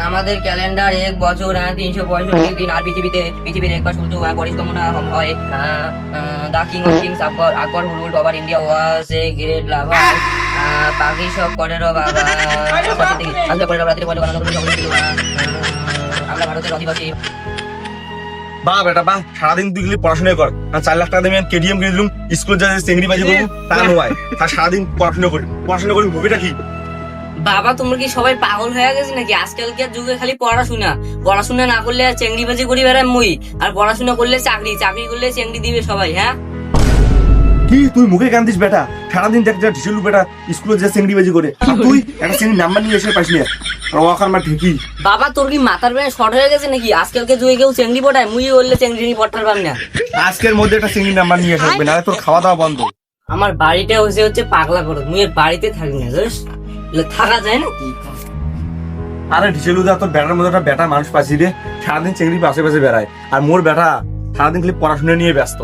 আমাদের ক্যালেন্ডার এক বছর 365 দিন আর পৃথিবীর এক সূর্য পরিশ্রম হয় the king of kings Akbar who ruled over India was a great lover বাকি সব করেরও বাবা আজকে পরের রাত্রি বলে আমরা ভারতের অধিবাসী। বাহ বেটা বাহ, সারাদিন তুই গেলি পড়াশোনা কর। 4 লাখ টাকা দিয়ে আমি কেডিএম কিনে দিলাম, স্কুলে যা চেংড়ি বাজি করবো তা নয়, তার সারাদিন পড়াশোনা করি ভবিটা কি? বাবা তোমরা কি সবাই পাগল হয়ে গেছে নাকি? আজকালকার যুগে খালি পড়াশোনা না করলে আর চেংড়িবাজি করি বেড়ায় মুই, আর পড়াশোনা করলে চাকরি করলে চেংড়ি দিবে সবাই। হ্যাঁ কি তুই মুখে কান্দিস বেটা? সারাদিন দেখ যা ঢিসেলু বেটা স্কুলে যা চেংড়ি বাজি করে, আর তুই একটা চেংড়ি নাম্বার নিয়ে এসে পাইস না। ওখান মা ঠিকই। বাবা তোর কি মাথার ব্রেন শর্ট হয়ে গেছে নাকি? আজকালকে যুগে কেউ চেংড়ি পটায়, মুই বললে চেংড়ি পটার পার না। আজকের মধ্যে একটা চেংড়ি নাম্বার নিয়ে আসবে, না তোর খাওয়া দাওয়া বন্ধ। আমার বাড়িটা হচ্ছে পাগলা করো, মুই এর বাড়িতে থাকি না, জানিস থাকা যায় নাকি? আরে ঢিসেলু দা, তোর বেটার মধ্যে একটা বেটা মানুষ পাচ্ছি রে, সারাদিন চেংড়ি পাশে পাশে বেড়ায়, আর মোর বেটা সারাদিন খালি পড়াশোনা নিয়ে ব্যস্ত।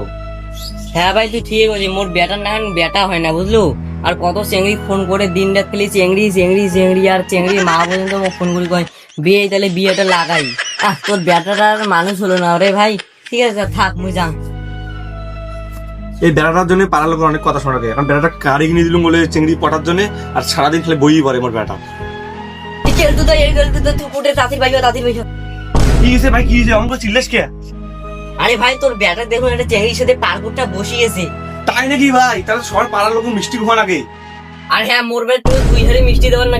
হ্যাঁ ভাই তুই ঠিক বলছিস, মোর বেটার না বেটা হয় না বুঝলো। আর কত চেংড়ি ফোন করে দিন রাত খালি চেংড়ি আর চেংড়ি মা পর্যন্ত ফোন করে কয় বিয়ে, তাহলে বিয়েটা লাগাই। তোর বেটাটা আর মানুষ হলো না রে ভাই। ঠিক আছে থাক, মুই যা। এই বেড়াটার জন্য পাড়ার লোকের অনেক কথা শোনা যায়। এখন বেড়াটা গাড়ি কিনে দিলুম বলে চেংড়ি পটার জন্য, আর সারাদিন খালি বই পড়ে মোর বেটা। কি হয়েছে ভাই, কি হয়েছে? অঙ্ক চিল্লাস কে? আরে ভাই তোর বেটা দেখুন একটা চেংড়ির সাথে পারকুটটা বসিয়েছে। তাই নাকি ভাই? তাহলে সবার পাড়ার লোক মিষ্টি খাওয়া লাগে। আর হ্যাঁ মোর বেটা তুই হারে মিষ্টি দেওয়ার না।